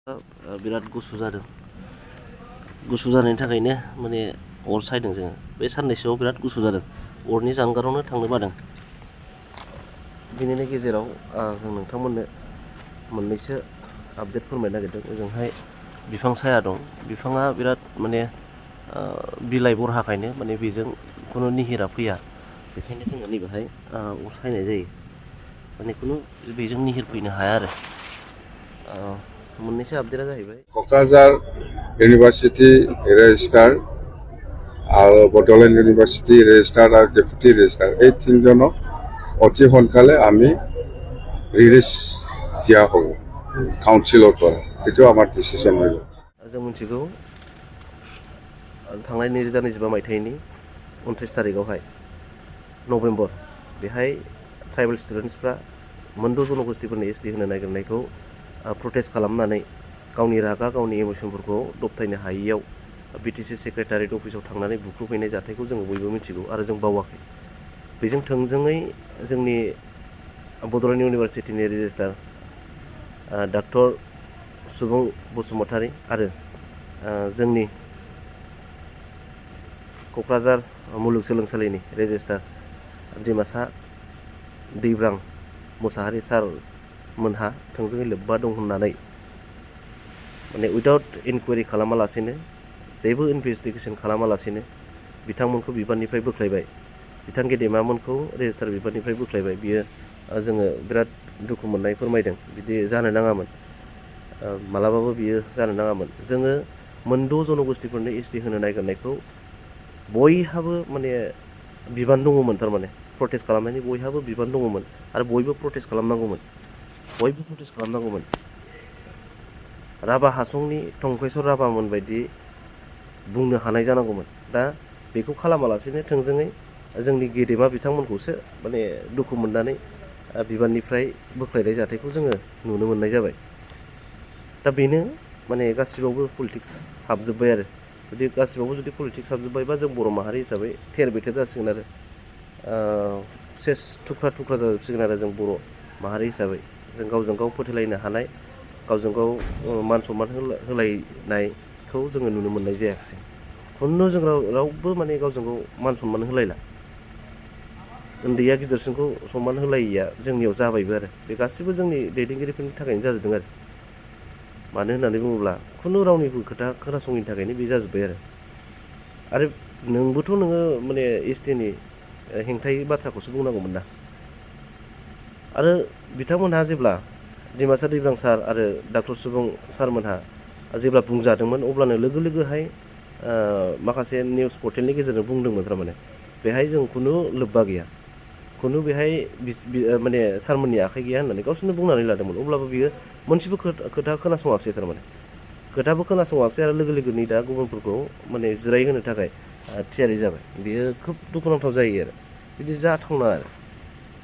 बिराद गुसु जादों। गुसु जानायनि थाखायनो माने अर सायदों जोङो। बे साननैसोआव बिराद गुसु जादों। अरनि जानगारावनो थांनो बादों। बिनिनो गेजेराव जों नोंथांमोननो मोननैसो आपडेट फोरमायनो नागिरदों। ओजोंहाय बिफां साया दं। बिफाङा बिराद माने बिलाइ बरहाखायनो माने बेजों खुनु निहिरा फैया। बेखायनो जोङो नैबेहाय अर सायनाय जायो। माने खुनु बेजों निहिर फैनो हाया आरो। मोननैसो आपडेटआ जाहैबाय क'क्राझार इउनिभार्सिटी रेजिस्ट्रार আৰু বড়োলেণ্ড ইউনিভাৰ্চিটি ৰেজিষ্ট্ৰাৰ আৰু ডেপুটি ৰেজিষ্ট্ৰাৰ এই তিনিজনক অতি সোনকালে আমি ৰিলিজ দিয়া হ'ব কাউন্সিলৰ পৰা। এইটো আমাৰ ডিচিশ্যন হৈ গ'ল। जों मिथिगौ थांनाय 2025 मायथाइनि 29 तारिखआवहाय नभेम्बर बेहाय ट्राइबेल स्टुडेन्टसफ्रा मोनद' जनगोष्ठीफोरनि एसटि होनो नागिरनायखौ प्रटेस्ट खालामनानै गावनि रागा गावनि इमोसनफोरखौ दबथायनो हायैयाव बिटिसि सेक्रेटारियेट अफिसाव थांनानै बुख्रुबहैनाय जाथायखौ जों बयबो मिथिगौ आरो जों बावाखै। बेजों थोंजोङै जोंनि बड'लेण्ड इउनिभार्सिटिनि रेजिस्ट्रार डक्टर सुबुं बसुमतारी आरो जोंनि क'क्राझार मुलुगसोलोंसालिनि रेजिस्ट्रार डिमासा दैब्रां मुसाहारि सार मोनहा थोंजोङै लोब्बा दं होननानै माने उइदाउट इनकुवारि खालामालासेनो जेबो इनभेस्टिगेसन खालामालासेनो बिथांमोनखौ बिबाननिफ्राय बोख्लायबाय। बिथां गेदेमामोनखौ रेजिस्ट्रार बिबाननिफ्राय बोख्लायबाय। बियो जोङो बिराद दुखु मोननाय फोरमायदों। बिदि जानो नाङामोन। मालाबाबो बियो जानो नाङामोन। जोङो मोनद' जनगोष्ठीफोरनो एसटि होनो नागिरनायखौ बयहाबो माने बिबान दङमोन। थारमाने प्रटेस्ट खालामनायनि बयहाबो बिबान दङमोन आरो बयबो प्रटेस्ट खालामनांगौमोन। बयबो प्रटेस्ट खालामनांगौमोन। राभा हासंनि टंकेश्वर राभामोन बायदि बुंनो हानाय जानांगौमोन। दा बेखौ खालामालासेनो थोंजोङै जोंनि गेदेमा बिथांमोनखौसो माने दुखु मोननानै बिबाननिफ्राय बोख्लायनाय जाथायखौ जोङो नुनो मोननाय जाबाय। दा बेनो माने गासिबावबो पलिटिक्स हाबजोब्बाय आरो जुदि गासिबावबो जुदि पलिटिक्स हाबजोब्बायबा जों बर' माहारि हिसाबै थेर बेथेर जासिगोन आरो सेस थुख्रा थुख्रा जाजोबसिगोन आरो जों बर' माहारि हिसाबै। जों गावजों गाव फोथायलायनो हानाय गावजों गाव मान सनमान होलायनायखौ जोङो नुनो मोननाय जायाखिसै। खुनु जों रावबो माने गावजों गाव मान सनमान होलायला। उन्दैया गिदिरसिनखौ सनमान होलायैया जोंनियाव जाबायबो आरो बे गासिबो जोंनि दैदेनगिरिफोरनि थाखायनो जाजोबदों आरो। मानो होननानै बुङोब्ला खुनु रावनिबो खोथा खोनासङैनि थाखायनो बे जाजोब्बाय आरो नोंबोथ' नोङो माने एसटिनि हेंथायै बाथ्राखौसो बुंनांगौमोन ना। आरो बिथांमोनहा जेब्ला डिमासा दैब्रां सार आरो डक्टर सुबुं सारमोनहा जेब्ला बुंजादोंमोन अब्लानो लोगो लोगोहाय माखासे निउस पर्टेलनि गेजेरजों बुंदोंमोन। थारमाने बेहाय जों खुनु लोब्बा गैया, खुनु बेहाय माने सारमोननि आखाइ गैया होननानै गावसोरनो बुंनानै लादोंमोन। अब्लाबो बियो मोनसेबो खोथा खोनासङाखिसै। थारमाने खोथाबो खोनासङाखिसै आरो लोगो लोगोनि दा गुबुनफोरखौ माने जिरायहोनो थाखाय थियारि जाबाय। बियो खोब दुखुनांथाव जायो आरो बिदि जाथावना आरो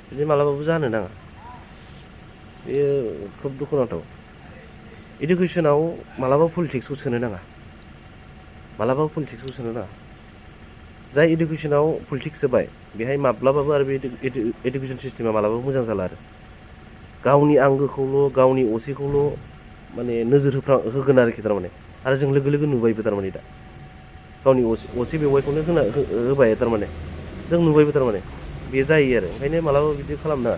बिदि मालाबाबो जानो नाङा। बेयो खोब दुखुनांथाव। इडुकेसनाव मालाबाबो पलिटिक्सखौ सोनो नाङा, मालाबाबो पलिटिक्सखौ सोनो नाङा। जाय इडुकेसनाव पलिटिक्स सोबाय बेहाय माब्लाबाबो आरो बे इडुकेसन सिस्टेमा मालाबाबो मोजां जाला आरो गावनि आंगोखौल' गावनि असेखौल' माने नोजोर होगोन आरोखि। थारमाने आरो जों लोगो लोगो नुबायबो। थारमाने दा गावनि असे बेवाइखौनो होबाय। थारमाने जों नुबायबो। थारमाने बे जायो आरो ओंखायनो मालाबाबो बिदि खालामनाङा।